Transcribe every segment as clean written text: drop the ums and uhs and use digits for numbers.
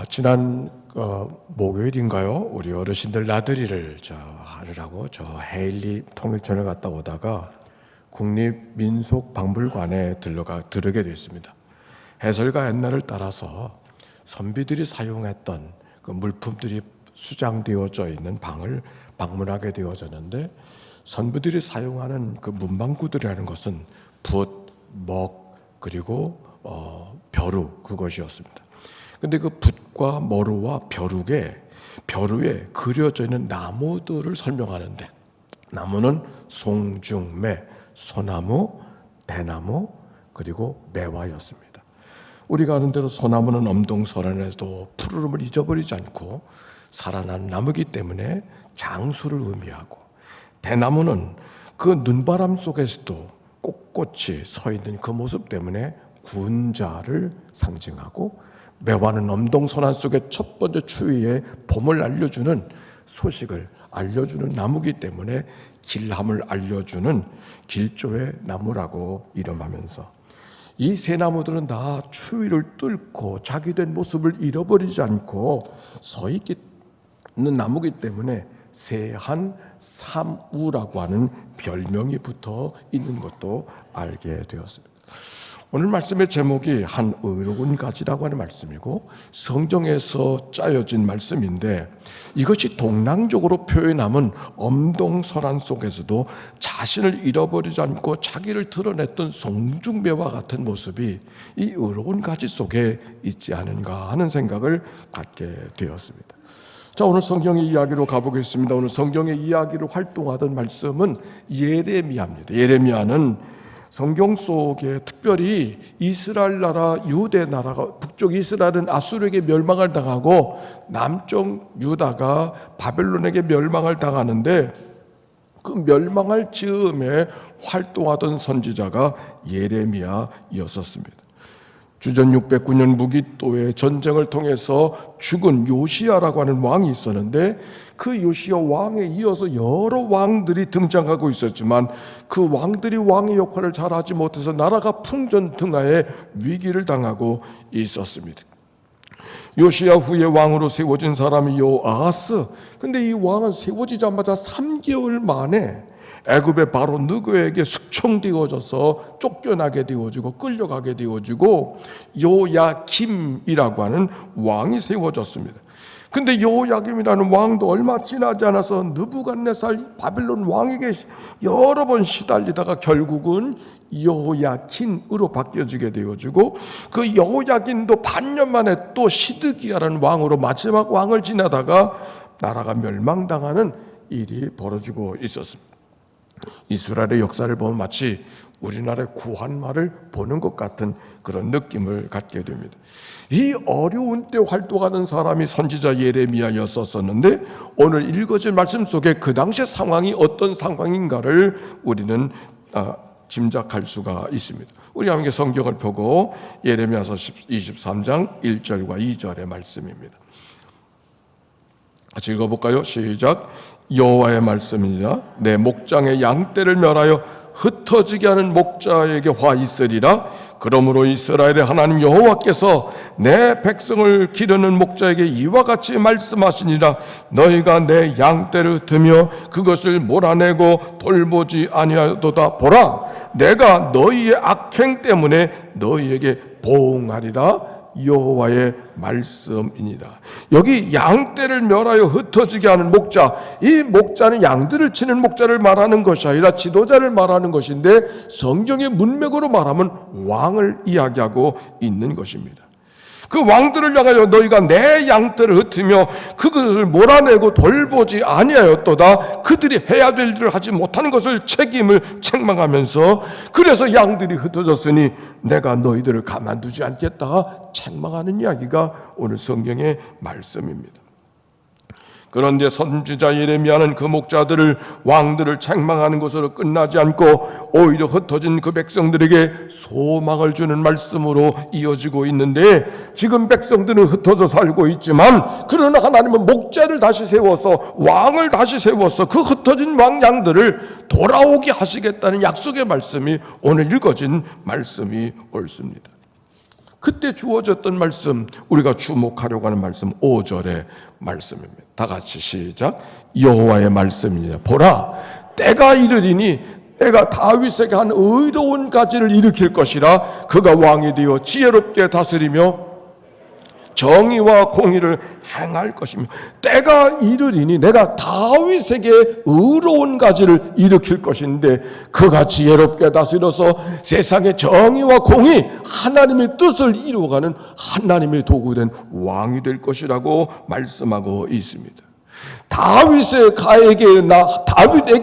지난 목요일인가요? 우리 어르신들 나들이를 하느라고 헤일리 통일촌을 갔다 오다가 국립민속박물관에 들르게 됐습니다. 해설가 옛날을 따라서 선비들이 사용했던 그 물품들이 수장되어져 있는 방을 방문하게 되어졌는데, 선비들이 사용하는 그 문방구들이라는 것은 붓, 먹, 그리고 벼루, 그것이었습니다. 근데 그 붓과 머루와 벼루에 그려져 있는 나무들을 설명하는데, 나무는 송중매, 소나무, 대나무, 그리고 매화였습니다. 우리가 아는 대로 소나무는 엄동설한에도 푸르름을 잊어버리지 않고 살아나는 나무이기 때문에 장수를 의미하고, 대나무는 그 눈바람 속에서도 꼿꼿이 서 있는 그 모습 때문에 군자를 상징하고, 매화는 엄동설한 속에 첫 번째 추위에 봄을 알려주는 소식을 알려주는 나무이기 때문에 길함을 알려주는 길조의 나무라고 이름하면서, 이 세 나무들은 다 추위를 뚫고 자기된 모습을 잃어버리지 않고 서 있는 나무이기 때문에 세한 삼우라고 하는 별명이 붙어 있는 것도 알게 되었습니다. 오늘 말씀의 제목이 한 의로운 가지라고 하는 말씀이고, 성경에서 짜여진 말씀인데, 이것이 동랑적으로 표현하면 엄동설한 속에서도 자신을 잃어버리지 않고 자기를 드러냈던 송중매와 같은 모습이 이 의로운 가지 속에 있지 않은가 하는 생각을 갖게 되었습니다. 자, 오늘 성경의 이야기로 가보겠습니다. 오늘 성경의 이야기로 활동하던 말씀은 예레미야입니다. 예레미야는 성경 속에 특별히 이스라엘 나라, 유대 나라가, 북쪽 이스라엘은 아수르에게 멸망을 당하고 남쪽 유다가 바벨론에게 멸망을 당하는데, 그 멸망할 즈음에 활동하던 선지자가 예레미야였었습니다. 주전 609년 무기또의 전쟁을 통해서 죽은 요시야라고 하는 왕이 있었는데, 그 요시야 왕에 이어서 여러 왕들이 등장하고 있었지만 그 왕들이 왕의 역할을 잘하지 못해서 나라가 풍전등화의 위기를 당하고 있었습니다. 요시야 후에 왕으로 세워진 사람이 요아하스. 근데 이 왕은 세워지자마자 3개월 만에 애굽의 바로 느고에게 숙청되어져서 쫓겨나게 되어지고 끌려가게 되어지고 요야김이라고 하는 왕이 세워졌습니다. 근데 요야김이라는 왕도 얼마 지나지 않아서 느부갓네살 바벨론 왕에게 여러 번 시달리다가 결국은 여호야긴으로 바뀌어지게 되어지고, 그 여호야긴도 반년 만에 또 시드기야라는 왕으로 마지막 왕을 지나다가 나라가 멸망당하는 일이 벌어지고 있었습니다. 이스라엘의 역사를 보면 마치 우리나라의 구한말을 보는 것 같은 그런 느낌을 갖게 됩니다. 이 어려운 때 활동하는 사람이 선지자 예레미야였었는데, 오늘 읽어질 말씀 속에 그 당시의 상황이 어떤 상황인가를 우리는 짐작할 수가 있습니다. 우리 함께 성경을 펴고 예레미야서 23장 1절과 2절의 말씀입니다. 같이 읽어볼까요? 시작. 여호와의 말씀이니라. 내 목장의 양떼를 멸하여 흩어지게 하는 목자에게 화 있으리라. 그러므로 이스라엘의 하나님 여호와께서 내 백성을 기르는 목자에게 이와 같이 말씀하시니라. 너희가 내 양떼를 흩으며 그것을 몰아내고 돌보지 아니하도다. 보라, 내가 너희의 악행 때문에 너희에게 보응하리라. 여호와의 말씀이니라. 여기 양떼를 멸하여 흩어지게 하는 목자, 이 목자는 양들을 치는 목자를 말하는 것이 아니라 지도자를 말하는 것인데, 성경의 문맥으로 말하면 왕을 이야기하고 있는 것입니다. 그 왕들을 향하여 너희가 내 양떼를 흩으며 그것을 몰아내고 돌보지 아니하였도다. 그들이 해야 될 일을 하지 못하는 것을 책임을 책망하면서, 그래서 양들이 흩어졌으니 내가 너희들을 가만두지 않겠다 책망하는 이야기가 오늘 성경의 말씀입니다. 그런데 선지자 예레미야는 그 목자들을, 왕들을 책망하는 것으로 끝나지 않고 오히려 흩어진 그 백성들에게 소망을 주는 말씀으로 이어지고 있는데, 지금 백성들은 흩어져 살고 있지만 그러나 하나님은 목자를 다시 세워서, 왕을 다시 세워서 그 흩어진 왕양들을 돌아오게 하시겠다는 약속의 말씀이 오늘 읽어진 말씀이 옳습니다. 그때 주어졌던 말씀, 우리가 주목하려고 하는 말씀 5절의 말씀입니다. 다 같이 시작. 여호와의 말씀이니라. 보라, 때가 이르리니 내가 다윗에게 한 의로운 가지를 일으킬 것이라. 그가 왕이 되어 지혜롭게 다스리며 정의와 공의를 행할 것이며. 때가 이르리니 내가 다윗에게 의로운 가지를 일으킬 것인데, 그가 지혜롭게 다스려서 세상의 정의와 공의, 하나님의 뜻을 이루어가는 하나님의 도구된 왕이 될 것이라고 말씀하고 있습니다. 다윗에게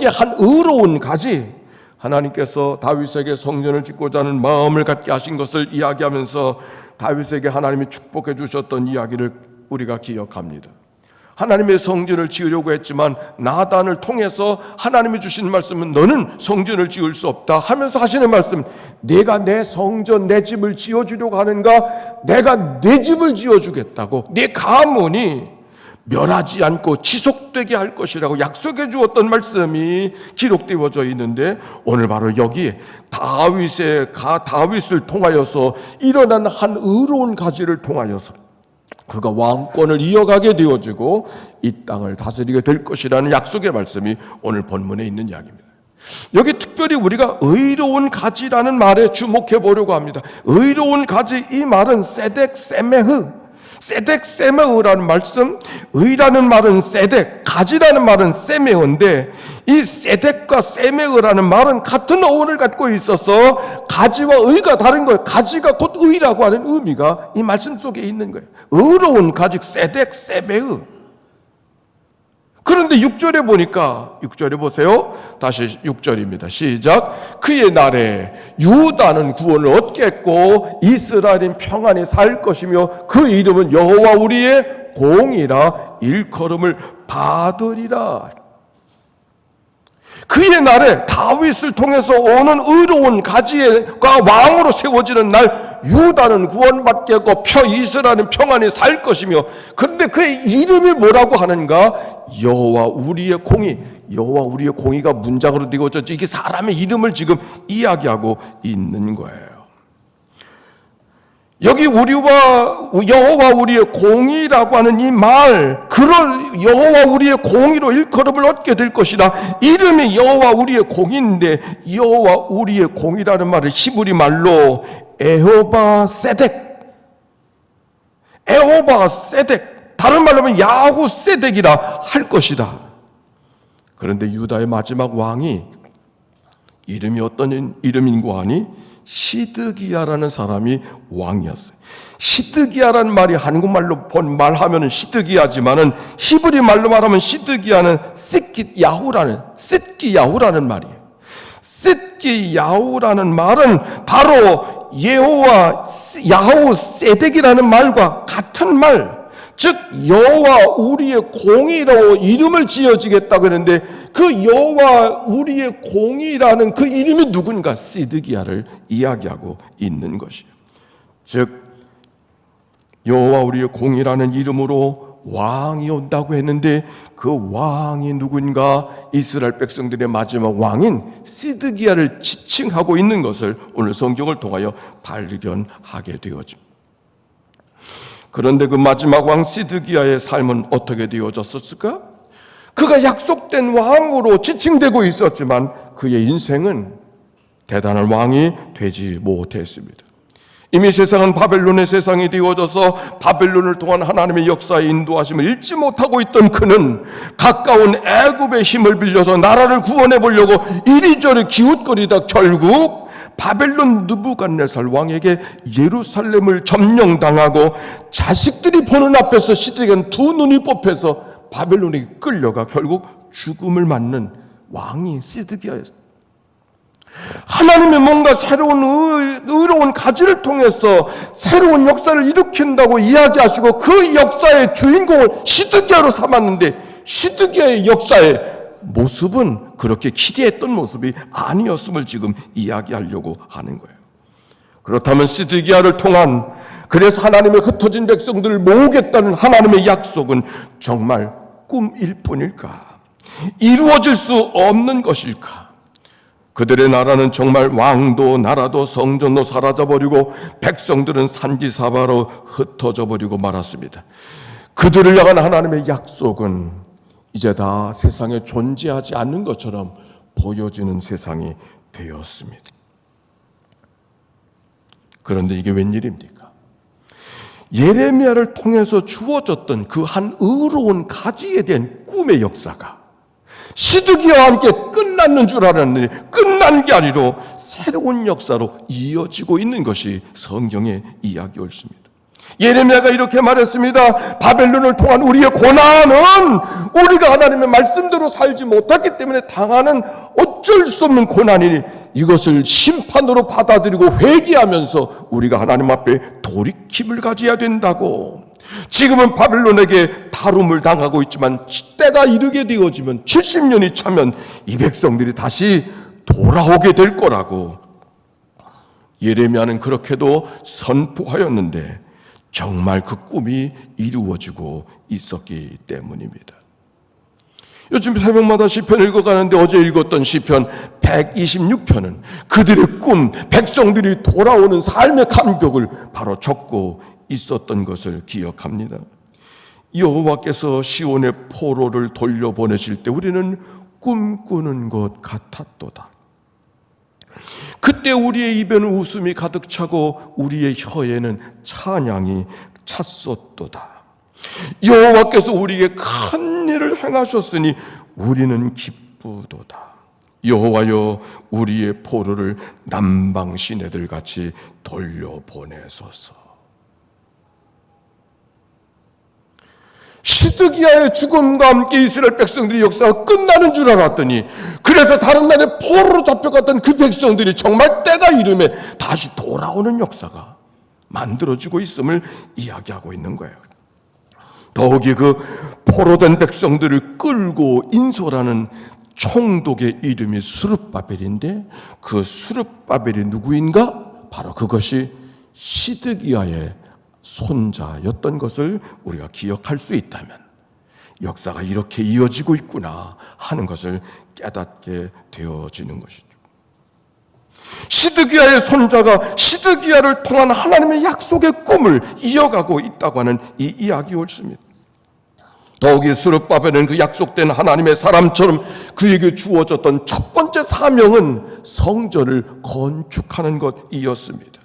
한 의로운 가지, 하나님께서 다윗에게 성전을 짓고자 하는 마음을 갖게 하신 것을 이야기하면서 다윗에게 하나님이 축복해 주셨던 이야기를 우리가 기억합니다. 하나님의 성전을 지으려고 했지만 나단을 통해서 하나님이 주신 말씀은 너는 성전을 지을 수 없다 하면서 하시는 말씀, 내가 내 성전, 내 집을 지어주려고 하는가? 내가 내 집을 지어주겠다고, 내 가문이 멸하지 않고 지속되게 할 것이라고 약속해 주었던 말씀이 기록되어져 있는데, 오늘 바로 여기에 다윗을 통하여서 일어난 한 의로운 가지를 통하여서 그가 왕권을 이어가게 되어지고 이 땅을 다스리게 될 것이라는 약속의 말씀이 오늘 본문에 있는 이야기입니다. 여기 특별히 우리가 의로운 가지라는 말에 주목해 보려고 합니다. 의로운 가지, 이 말은 세덱 세메흐라는 말씀, 의라는 말은 세덱, 가지라는 말은 세메흐인데, 이 세덱과 세메흐라는 말은 같은 어원을 갖고 있어서 가지와 의가 다른 거예요. 가지가 곧 의라고 하는 의미가 이 말씀 속에 있는 거예요. 의로운 가지, 세덱, 세메흐. 그런데 6절에 보니까, 6절에 보세요. 다시 6절입니다. 시작. 그의 날에 유다는 구원을 얻겠고 이스라엘은 평안히 살 것이며 그 이름은 여호와 우리의 공이라 일컬음을 받으리라. 그의 날에 다윗을 통해서 오는 의로운 가지가 왕으로 세워지는 날 유다는 구원받겠고 이스라엘은 평안히 살 것이며, 그런데 그의 이름이 뭐라고 하는가? 여호와 우리의 공의. 여호와 우리의 공의가 문장으로 되어져, 이게 사람의 이름을 지금 이야기하고 있는 거예요. 여기 여호와 우리의 공의라고 하는 이 말, 그럴 여호와 우리의 공의로 일컬음을 얻게 될 것이다. 이름이 여호와 우리의 공의인데, 여호와 우리의 공의라는 말을 히브리 말로 에호바 세덱, 다른 말로 하면 야후 세덱이라 할 것이다. 그런데 유다의 마지막 왕이 이름이 어떤 이름인고 하니 시드기야라는 사람이 왕이었어요. 시드기야라는 말이 한국말로 말하면 시드기야지만은 히브리 말로 말하면 시드기야는 싯기야후라는 말이에요. 싯기야후라는 말은 바로 여호와 야후 세덱이라는 말과 같은 말, 즉 여호와 우리의 공의로 이름을 지어지겠다고 했는데, 그 여호와 우리의 공의라는 그 이름이 누군가? 시드기야를 이야기하고 있는 것이에요. 즉 여호와 우리의 공의라는 이름으로 왕이 온다고 했는데, 그 왕이 누군가? 이스라엘 백성들의 마지막 왕인 시드기야를 지칭하고 있는 것을 오늘 성경을 통하여 발견하게 되어집니다. 그런데 그 마지막 왕 시드기야의 삶은 어떻게 되어졌었을까? 그가 약속된 왕으로 지칭되고 있었지만 그의 인생은 대단한 왕이 되지 못했습니다. 이미 세상은 바벨론의 세상이 되어져서 바벨론을 통한 하나님의 역사의 인도하심을 잊지 못하고 있던 그는 가까운 애굽의 힘을 빌려서 나라를 구원해 보려고 이리저리 기웃거리다 결국 바벨론 느부갓네살 왕에게 예루살렘을 점령당하고 자식들이 보는 앞에서 시드기야는 두 눈이 뽑혀서 바벨론에 끌려가 결국 죽음을 맞는 왕이 시드기야였습니다. 하나님의 뭔가 새로운 의로운 가지를 통해서 새로운 역사를 일으킨다고 이야기하시고 그 역사의 주인공을 시드기야로 삼았는데, 시드기야의 역사의 모습은 그렇게 기대했던 모습이 아니었음을 지금 이야기하려고 하는 거예요. 그렇다면 시드기야를 통한, 그래서 하나님의 흩어진 백성들을 모으겠다는 하나님의 약속은 정말 꿈일 뿐일까? 이루어질 수 없는 것일까? 그들의 나라는 정말 왕도 나라도 성전도 사라져버리고 백성들은 산지사바로 흩어져 버리고 말았습니다. 그들을 향한 하나님의 약속은 이제 다 세상에 존재하지 않는 것처럼 보여지는 세상이 되었습니다. 그런데 이게 웬일입니까? 예레미야를 통해서 주어졌던 그 한 의로운 가지에 대한 꿈의 역사가 시드기야와 함께 끝났는 줄 알았는데 끝난 게 아니라 새로운 역사로 이어지고 있는 것이 성경의 이야기였습니다. 예레미야가 이렇게 말했습니다. 바벨론을 통한 우리의 고난은 우리가 하나님의 말씀대로 살지 못했기 때문에 당하는 어쩔 수 없는 고난이니 이것을 심판으로 받아들이고 회개하면서 우리가 하나님 앞에 돌이킴을 가져야 된다고. 지금은 바벨론에게 다름을 당하고 있지만 때가 이르게 되어지면 70년이 차면 이 백성들이 다시 돌아오게 될 거라고 예레미야는 그렇게도 선포하였는데 정말 그 꿈이 이루어지고 있었기 때문입니다. 요즘 새벽마다 시편 읽어가는데 어제 읽었던 시편 126편은 그들의 꿈, 백성들이 돌아오는 삶의 감격을 바로 적고 있었던 것을 기억합니다. 여호와께서 시온의 포로를 돌려보내실 때 우리는 꿈꾸는 것 같았도다. 그때 우리의 입에는 웃음이 가득 차고 우리의 혀에는 찬양이 찼었도다. 여호와께서 우리에게 큰 일을 행하셨으니 우리는 기쁘도다. 여호와여 우리의 포로를 남방 시내들 같이 돌려보내소서. 시드기야의 죽음과 함께 이스라엘 백성들의 역사가 끝나는 줄 알았더니 그래서 다른 나라에 포로로 잡혀갔던 그 백성들이 정말 때가 이름에 다시 돌아오는 역사가 만들어지고 있음을 이야기하고 있는 거예요. 더욱이 그 포로된 백성들을 끌고 인솔하는 총독의 이름이 수룹바벨인데 그 수룹바벨이 누구인가? 바로 그것이 시드기야의 손자였던 것을 우리가 기억할 수 있다면 역사가 이렇게 이어지고 있구나 하는 것을 깨닫게 되어지는 것이죠. 시드기야의 손자가 시드기야를 통한 하나님의 약속의 꿈을 이어가고 있다고 하는 이 이야기였습니다. 더욱이 스룹바벨은 그 약속된 하나님의 사람처럼 그에게 주어졌던 첫 번째 사명은 성전을 건축하는 것이었습니다.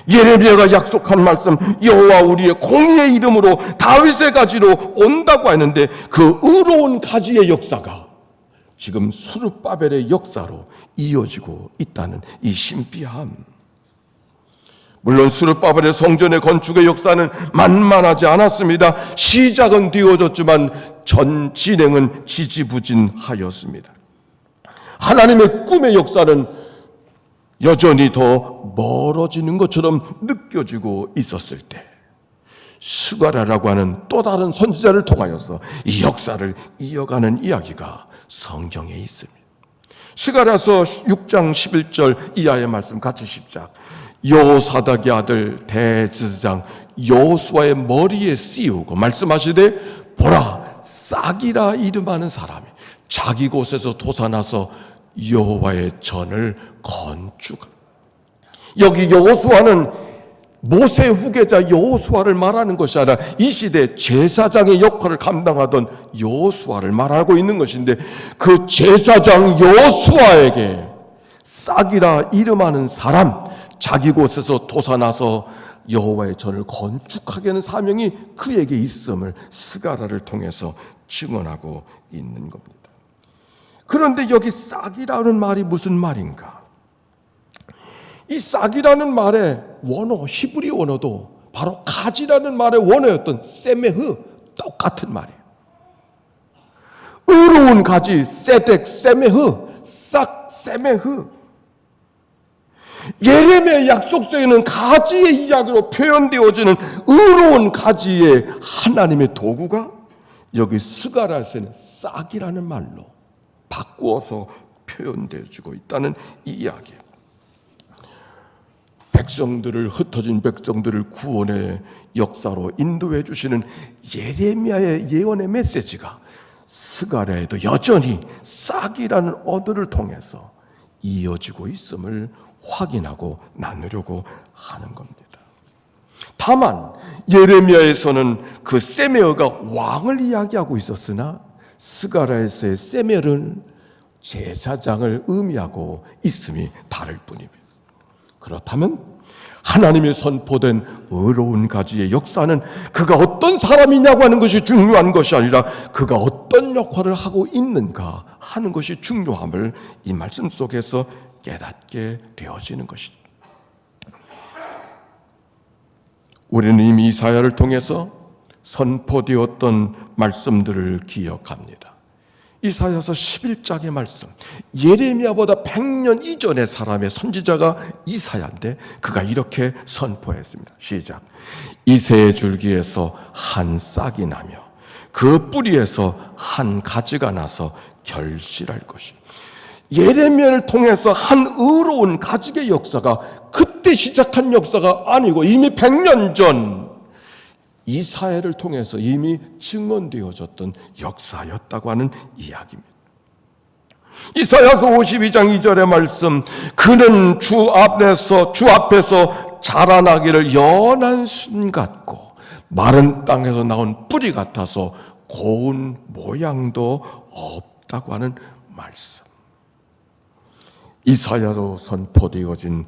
예레미야가 약속한 말씀 여호와 우리의 공의의 이름으로 다윗의 가지로 온다고 했는데 그 의로운 가지의 역사가 지금 스룹바벨의 역사로 이어지고 있다는 이 신비함. 물론 스룹바벨의 성전의 건축의 역사는 만만하지 않았습니다. 시작은 되어졌지만 전 진행은 지지부진하였습니다. 하나님의 꿈의 역사는 여전히 더 멀어지는 것처럼 느껴지고 있었을 때 스가랴라고 하는 또 다른 선지자를 통하여서 이 역사를 이어가는 이야기가 성경에 있습니다. 스가랴서 6장 11절 이하의 말씀 같이 시작. 여호사닥의 아들 대제사장 여호수아의 머리에 씌우고 말씀하시되 보라 싹이라 이름하는 사람이 자기 곳에서 솟아나서 여호와의 전을 건축. 여기 여호수아는 모세 후계자 여호수아를 말하는 것이 아니라 이 시대 제사장의 역할을 감당하던 여호수아를 말하고 있는 것인데 그 제사장 여호수아에게 싹이라 이름하는 사람 자기 곳에서 솟아나서 여호와의 전을 건축하게 하는 사명이 그에게 있음을 스가랴를 통해서 증언하고 있는 겁니다. 그런데 여기 싹이라는 말이 무슨 말인가? 이 싹이라는 말의 원어, 히브리 원어도 바로 가지라는 말의 원어였던 세메흐, 똑같은 말이에요. 의로운 가지, 세덱, 세메흐, 싹, 세메흐. 예레미야의 약속서에는 가지의 이야기로 표현되어지는 의로운 가지의 하나님의 도구가 여기 스가랴서에는 싹이라는 말로 바꾸어서 표현되어지고 있다는 이 이야기예요. 백성들을 흩어진 백성들을 구원의 역사로 인도해 주시는 예레미야의 예언의 메시지가 스가랴에도 여전히 싹이라는 어들을 통해서 이어지고 있음을 확인하고 나누려고 하는 겁니다. 다만 예레미야에서는 그 세메어가 왕을 이야기하고 있었으나 스가랴에서의 세메어는 제사장을 의미하고 있음이 다를 뿐입니다. 그렇다면 하나님의 선포된 의로운 가지의 역사는 그가 어떤 사람이냐고 하는 것이 중요한 것이 아니라 그가 어떤 역할을 하고 있는가 하는 것이 중요함을 이 말씀 속에서 깨닫게 되어지는 것이죠. 우리는 이미 이사야를 통해서 선포되었던 말씀들을 기억합니다. 이사야서 11장의 말씀, 예레미야보다 100년 이전의 사람의 선지자가 이사야인데 그가 이렇게 선포했습니다. 시작. 이새의 줄기에서 한 싹이 나며 그 뿌리에서 한 가지가 나서 결실할 것이. 예레미야를 통해서 한 의로운 가지의 역사가 그때 시작한 역사가 아니고 이미 100년 전 이사야를 통해서 이미 증언되어졌던 역사였다고 하는 이야기입니다. 이사야서 52장 2절의 말씀, 그는 주 앞에서 자라나기를 연한 순 같고 마른 땅에서 나온 뿌리 같아서 고운 모양도 없다고 하는 말씀. 이사야로 선포되어진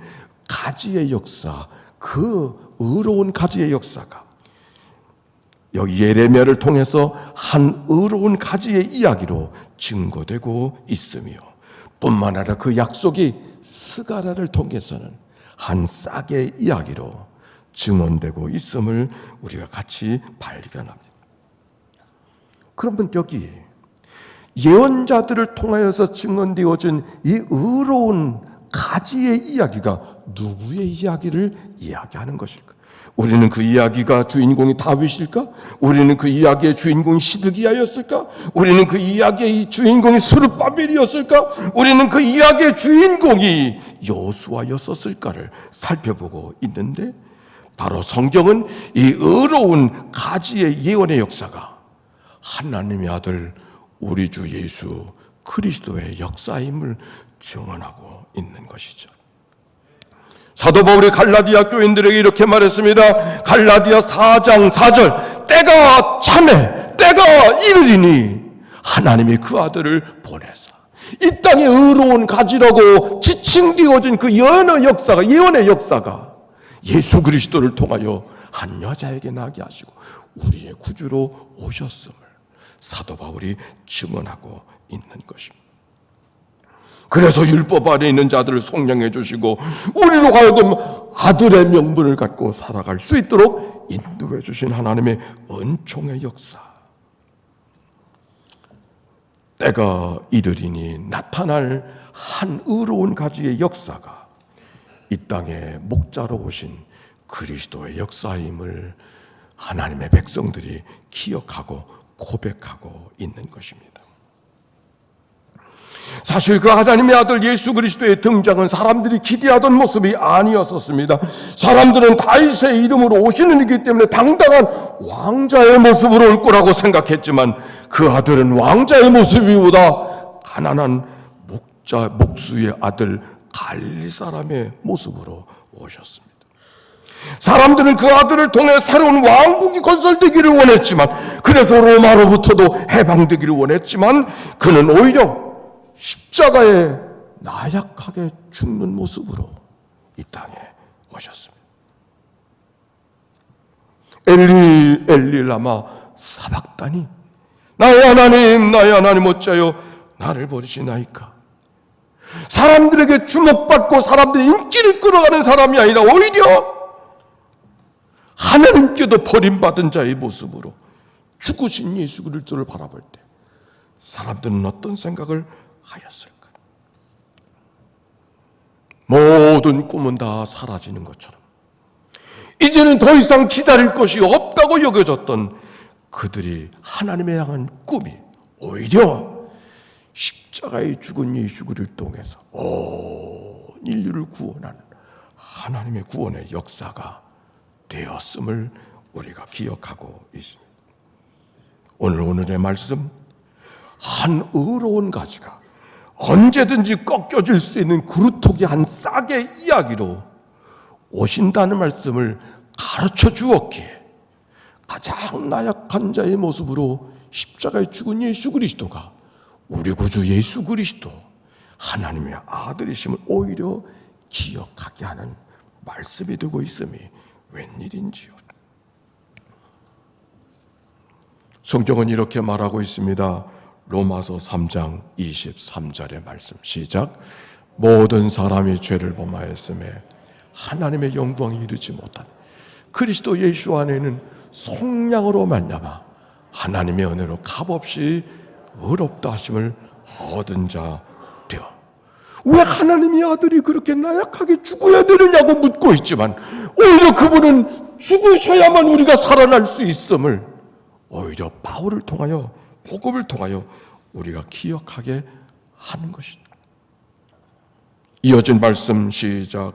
가지의 역사, 그 의로운 가지의 역사가 여기 예레미야를 통해서 한 의로운 가지의 이야기로 증거되고 있으며 뿐만 아니라 그 약속이 스가랴를 통해서는 한 싹의 이야기로 증언되고 있음을 우리가 같이 발견합니다. 그러면 여기 예언자들을 통하여서 증언되어진 이 의로운 가지의 이야기가 누구의 이야기를 이야기하는 것일까? 우리는 그 이야기가 주인공이 다윗일까? 우리는 그 이야기의 주인공이 시드기야였을까? 우리는 그 이야기의 주인공이 스룹바벨이었을까? 우리는 그 이야기의 주인공이 여호수아였었을까를 살펴보고 있는데 바로 성경은 이 의로운 가지의 예언의 역사가 하나님의 아들 우리 주 예수 그리스도의 역사임을 증언하고 있는 것이죠. 사도 바울이 갈라디아 교인들에게 이렇게 말했습니다. 갈라디아 4장 4절, 때가 참에 때가 이르리니 하나님이 그 아들을 보내사 이 땅에 의로운 가지라고 지칭되어진 그 예언의 역사가 예수 그리스도를 통하여 한 여자에게 나게 하시고 우리의 구주로 오셨음을 사도 바울이 증언하고 있는 것입니다. 그래서 율법 아래 있는 자들을 속량해 주시고 우리로 하여금 아들의 명분을 갖고 살아갈 수 있도록 인도해 주신 하나님의 은총의 역사. 때가 이르리니 나타날 한 의로운 가지의 역사가 이 땅에 목자로 오신 그리스도의 역사임을 하나님의 백성들이 기억하고 고백하고 있는 것입니다. 사실 그 하나님의 아들 예수 그리스도의 등장은 사람들이 기대하던 모습이 아니었었습니다. 사람들은 다윗의 이름으로 오시는 이기 때문에 당당한 왕자의 모습으로 올 거라고 생각했지만 그 아들은 왕자의 모습이보다 가난한 목수의 아들 갈릴리 사람의 모습으로 오셨습니다. 사람들은 그 아들을 통해 새로운 왕국이 건설되기를 원했지만, 그래서 로마로부터도 해방되기를 원했지만 그는 오히려 십자가에 나약하게 죽는 모습으로 이 땅에 오셨습니다. 엘리 엘리 라마 사박다니, 나의 하나님 어찌하여 나를 버리시나이까. 사람들에게 주목받고 사람들의 인기를 끌어가는 사람이 아니라 오히려 하나님께도 버림받은 자의 모습으로 죽으신 예수 그리스도를 바라볼 때 사람들은 어떤 생각을 하였을까? 모든 꿈은 다 사라지는 것처럼 이제는 더 이상 기다릴 것이 없다고 여겨졌던 그들이 하나님에 향한 꿈이 오히려 십자가에 죽은 예수 그리스도를 통해서 온 인류를 구원하는 하나님의 구원의 역사가 되었음을 우리가 기억하고 있습니다. 오늘의 말씀, 한 의로운 가지가 언제든지 꺾여질 수 있는 구루토기 한 싹의 이야기로 오신다는 말씀을 가르쳐 주었기에 가장 나약한 자의 모습으로 십자가에 죽은 예수 그리스도가 우리 구주 예수 그리스도 하나님의 아들이심을 오히려 기억하게 하는 말씀이 되고 있음이 웬일인지요. 성경은 이렇게 말하고 있습니다. 로마서 3장 23절의 말씀 시작. 모든 사람이 죄를 범하였음에 하나님의 영광에 이르지 못한 그리스도 예수 안에는 속량으로 말미암아 하나님의 은혜로 값없이 의롭다 하심을 얻은 자 되어. 왜 하나님의 아들이 그렇게 나약하게 죽어야 되느냐고 묻고 있지만 오히려 그분은 죽으셔야만 우리가 살아날 수 있음을 오히려 바울을 통하여 복음을 통하여 우리가 기억하게 하는 것이다. 이어진 말씀 시작.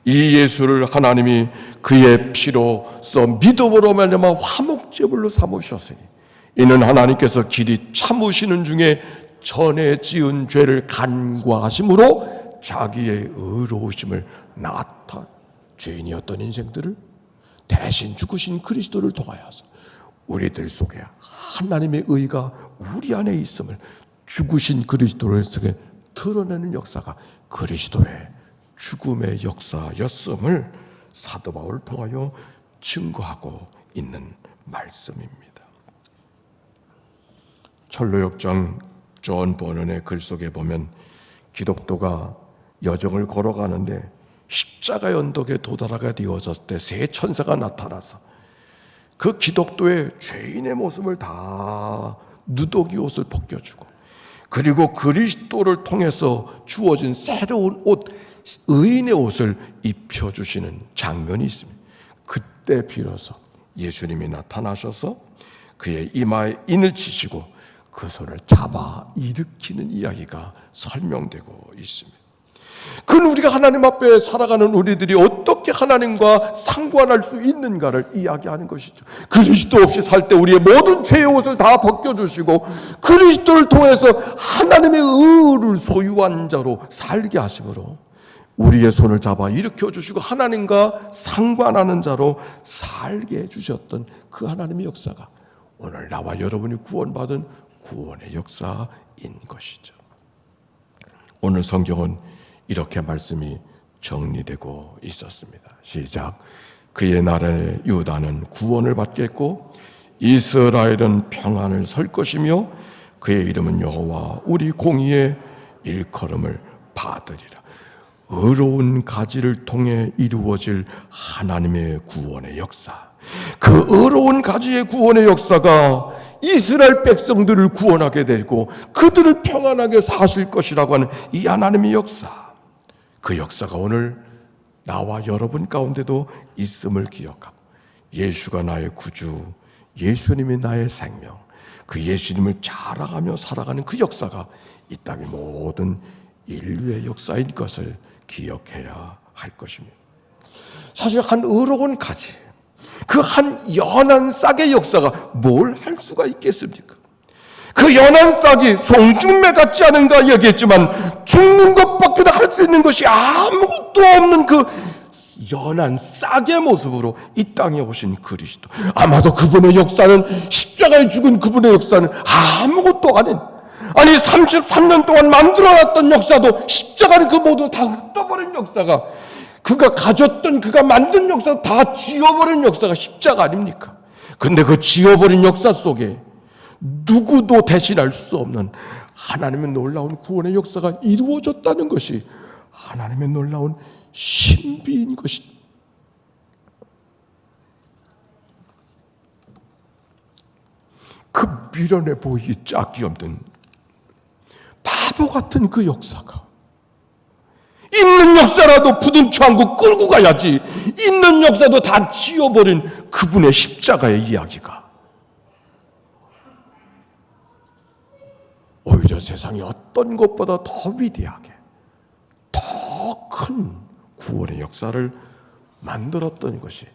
이 예수를 하나님이 그의 피로써 믿음으로 말미암아 화목제물로 삼으셨으니 이는 하나님께서 길이 참으시는 중에 전에 지은 죄를 간과하심으로 자기의 의로우심을 나타 죄인이었던 인생들을 대신 죽으신 그리스도를 통하여서 우리들 속에 하나님의 의가 우리 안에 있음을 죽으신 그리스도를 속에 드러내는 역사가 그리스도의 죽음의 역사였음을 사도 바울을 통하여 증거하고 있는 말씀입니다. 철로역장 존 버넌의 글 속에 보면 기독도가 여정을 걸어가는데 십자가의 언덕에 도달하게 되어졌을 때 세 천사가 나타나서 그 기독도의 죄인의 모습을 다 누더기 옷을 벗겨주고 그리고 그리스도를 통해서 주어진 새로운 옷, 의인의 옷을 입혀주시는 장면이 있습니다. 그때 비로소 예수님이 나타나셔서 그의 이마에 인을 치시고 그 손을 잡아 일으키는 이야기가 설명되고 있습니다. 그건 우리가 하나님 앞에 살아가는 우리들이 어떻게 하나님과 상관할 수 있는가를 이야기하는 것이죠. 그리스도 없이 살 때 우리의 모든 죄의 옷을 다 벗겨주시고 그리스도를 통해서 하나님의 의를 소유한 자로 살게 하심으로 우리의 손을 잡아 일으켜주시고 하나님과 상관하는 자로 살게 해주셨던 그 하나님의 역사가 오늘 나와 여러분이 구원받은 구원의 역사인 것이죠. 오늘 성경은 이렇게 말씀이 정리되고 있었습니다. 시작. 그의 나라의 유다는 구원을 받겠고 이스라엘은 평안을 설 것이며 그의 이름은 여호와 우리 공의의 일컬음을 받으리라. 의로운 가지를 통해 이루어질 하나님의 구원의 역사, 그 의로운 가지의 구원의 역사가 이스라엘 백성들을 구원하게 되고 그들을 평안하게 사실 것이라고 하는 이 하나님의 역사, 그 역사가 오늘 나와 여러분 가운데도 있음을 기억하고 예수가 나의 구주, 예수님이 나의 생명, 그 예수님을 자랑하며 살아가는 그 역사가 이 땅의 모든 인류의 역사인 것을 기억해야 할 것입니다. 사실 한 의로운 가지, 그 한 연한 싹의 역사가 뭘 할 수가 있겠습니까? 그 연한 싹이 송중매 같지 않은가 얘기했지만 죽는 것밖에 할 수 있는 것이 아무것도 없는 그 연한 싹의 모습으로 이 땅에 오신 그리스도, 아마도 그분의 역사는 십자가에 죽은 그분의 역사는 아무것도 아닌, 아니 33년 동안 만들어놨던 역사도 십자가는 그 모두 다 흩어버린 역사가, 그가 가졌던 그가 만든 역사 다 지워버린 역사가 십자가 아닙니까? 근데 그 지워버린 역사 속에 누구도 대신할 수 없는 하나님의 놀라운 구원의 역사가 이루어졌다는 것이 하나님의 놀라운 신비인 것입니다. 그 미련해 보이기 짝이 없는 바보 같은 그 역사가, 있는 역사라도 부둥켜 안고 끌고 가야지, 있는 역사도 다 지워버린 그분의 십자가의 이야기가 오히려 세상의 어떤 것보다 더 위대하게, 더 큰 구원의 역사를 만들었던 것이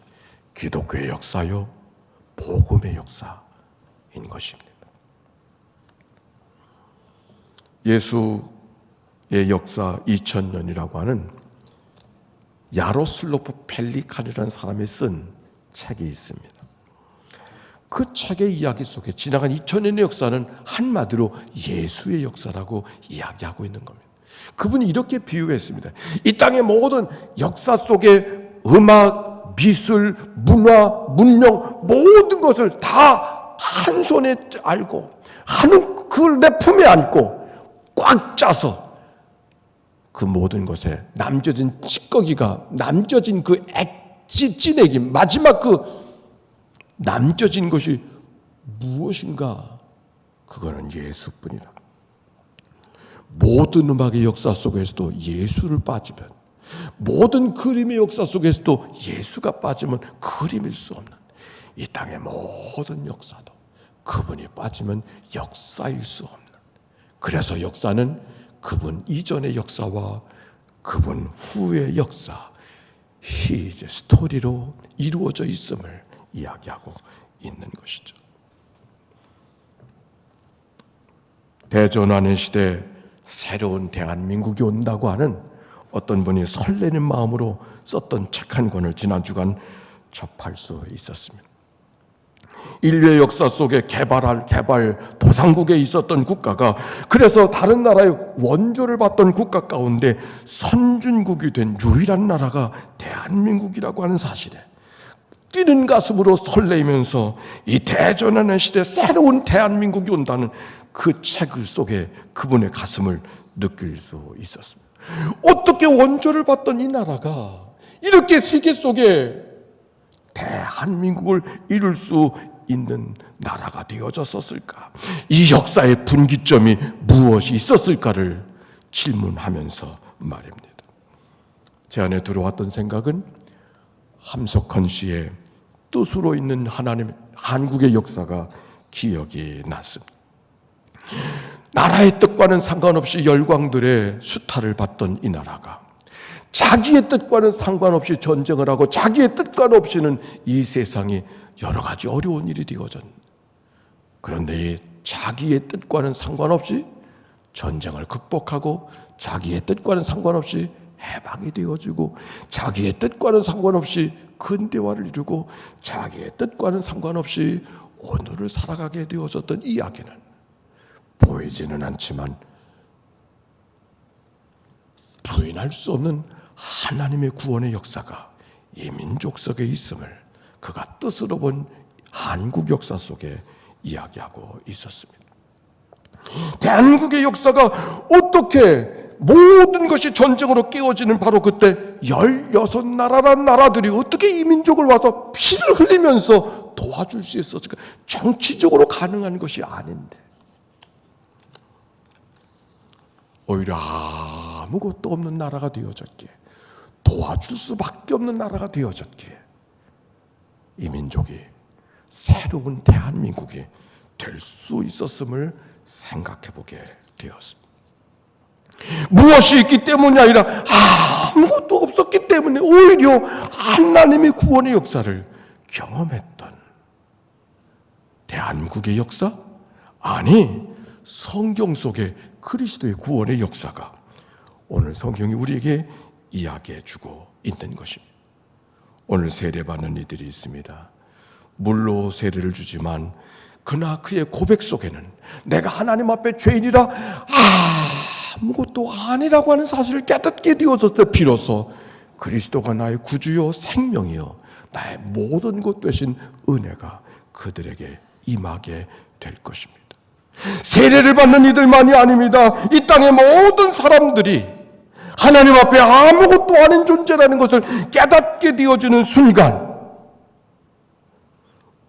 기독교의 역사요, 복음의 역사인 것입니다. 예수 역사 2000년이라고 하는 야로슬로프 펠리칸이라는 사람이 쓴 책이 있습니다. 그 책의 이야기 속에 지나간 2000년의 역사는 한마디로 예수의 역사라고 이야기하고 있는 겁니다. 그분이 이렇게 비유했습니다. 이 땅의 모든 역사 속에 음악, 미술, 문화, 문명 모든 것을 다 한 손에 알고 그걸 내 품에 안고 꽉 짜서 그 모든 것에 남겨진 찌꺼기가 남겨진 그 찌내기 마지막 그 남겨진 것이 무엇인가? 그거는 예수뿐이다. 모든 음악의 역사 속에서도 예수를 빠지면, 모든 그림의 역사 속에서도 예수가 빠지면 그림일 수 없는 이 땅의 모든 역사도 그분이 빠지면 역사일 수 없는, 그래서 역사는 그분 이전의 역사와 그분 후의 역사, His 스토리로 이루어져 있음을 이야기하고 있는 것이죠. 대전환의 시대 새로운 대한민국이 온다고 하는 어떤 분이 설레는 마음으로 썼던 책 한 권을 지난 주간 접할 수 있었습니다. 인류의 역사 속에 개발 도상국에 있었던 국가가 그래서 다른 나라의 원조를 받던 국가 가운데 선진국이 된 유일한 나라가 대한민국이라고 하는 사실에 뛰는 가슴으로 설레면서 이 대전환의 시대 새로운 대한민국이 온다는 그 책 속에 그분의 가슴을 느낄 수 있었습니다. 어떻게 원조를 받던 이 나라가 이렇게 세계 속에 대한민국을 이룰 수 있는 나라가 되어졌었을까? 이 역사의 분기점이 무엇이 있었을까를 질문하면서 말입니다. 제 안에 들어왔던 생각은 함석헌 씨의 뜻으로 있는 하나님, 한국의 역사가 기억이 났습니다. 나라의 뜻과는 상관없이 열광들의 수탈을 받던 이 나라가 자기의 뜻과는 상관없이 전쟁을 하고 자기의 뜻과는 없이는 이 세상이 여러 가지 어려운 일이 되어졌는데, 그런데 이 자기의 뜻과는 상관없이 전쟁을 극복하고 자기의 뜻과는 상관없이 해방이 되어지고 자기의 뜻과는 상관없이 근대화를 이루고 자기의 뜻과는 상관없이 오늘을 살아가게 되어졌던 이 이야기는 보이지는 않지만 부인할 수 없는 하나님의 구원의 역사가 이 민족 속에 있음을 그가 뜻으로 본 한국 역사 속에 이야기하고 있었습니다. 대한민국의 역사가 어떻게 모든 것이 전쟁으로 깨어지는 바로 그때 16나라란 나라들이 어떻게 이 민족을 와서 피를 흘리면서 도와줄 수 있었을까? 정치적으로 가능한 것이 아닌데 오히려 아무것도 없는 나라가 되어졌기에, 도와줄 수밖에 없는 나라가 되어졌기에 이 민족이 새로운 대한민국이 될 수 있었음을 생각해 보게 되었습니다. 무엇이 있기 때문이 아니라 아무것도 없었기 때문에 오히려 하나님의 구원의 역사를 경험했던 대한민국의 역사? 아니, 성경 속에 그리스도의 구원의 역사가 오늘 성경이 우리에게 이야기해 주고 있는 것입니다. 오늘 세례받는 이들이 있습니다. 물로 세례를 주지만 그나 그의 고백 속에는 내가 하나님 앞에 죄인이라 아무것도 아니라고 하는 사실을 깨닫게 되어졌을 때 비로소 그리스도가 나의 구주요 생명이요 나의 모든 것 되신 은혜가 그들에게 임하게 될 것입니다. 세례를 받는 이들만이 아닙니다. 이 땅의 모든 사람들이 하나님 앞에 아무것도 아닌 존재라는 것을 깨닫게 되어지는 순간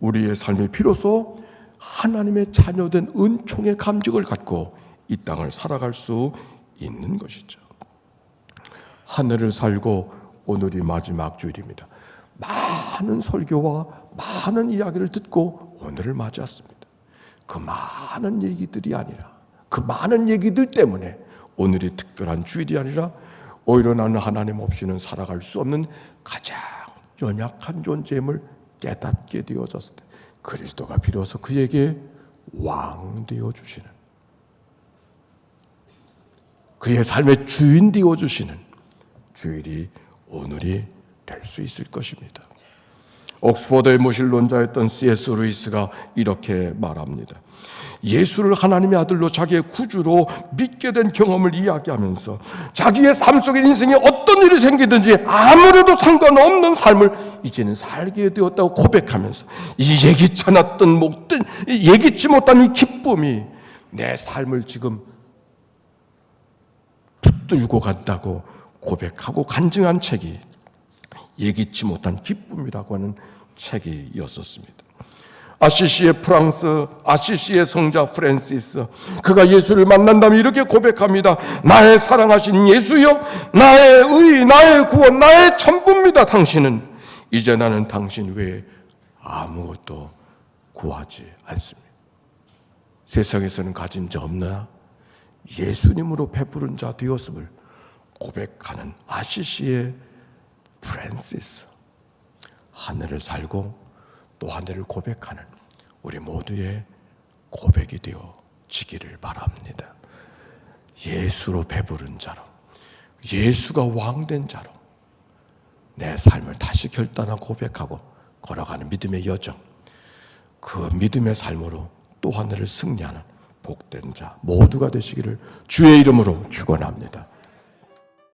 우리의 삶이 비로소 하나님의 자녀된 은총의 감격을 갖고 이 땅을 살아갈 수 있는 것이죠. 하늘을 살고 오늘이 마지막 주일입니다. 많은 설교와 많은 이야기를 듣고 오늘을 맞이했습니다. 그 많은 얘기들이 아니라, 그 많은 얘기들 때문에 오늘이 특별한 주일이 아니라 오히려 나는 하나님 없이는 살아갈 수 없는 가장 연약한 존재임을 깨닫게 되어졌을 때 그리스도가 비로소 그에게 왕 되어 주시는, 그의 삶의 주인 되어주시는 주일이 오늘이 될 수 있을 것입니다. 옥스퍼드의 무신론자였던 C.S. 루이스가 이렇게 말합니다. 예수를 하나님의 아들로 자기의 구주로 믿게 된 경험을 이야기하면서 자기의 삶 속에 인생에 어떤 일이 생기든지 아무래도 상관없는 삶을 이제는 살게 되었다고 고백하면서 이 예기치 않았던 예기치 못한 이 기쁨이 내 삶을 지금 붙들고 간다고 고백하고 간증한 책이 예기치 못한 기쁨이라고 하는 책이었었습니다. 아시시의 성자 프랜시스, 그가 예수를 만난 다음에 이렇게 고백합니다. 나의 사랑하신 예수여, 나의 의, 나의 구원, 나의 전부입니다. 당신은. 이제 나는 당신 외에 아무것도 구하지 않습니다. 세상에서는 가진 자 없나 예수님으로 배부른 자 되었음을 고백하는 아시시의 프랜시스. 하늘을 살고 또 하늘을 고백하는 우리 모두의 고백이 되어지기를 바랍니다. 예수로 배부른 자로, 예수가 왕된 자로 내 삶을 다시 결단하고 고백하고 걸어가는 믿음의 여정, 그 믿음의 삶으로 또 하늘을 승리하는 복된 자 모두가 되시기를 주의 이름으로 축원합니다.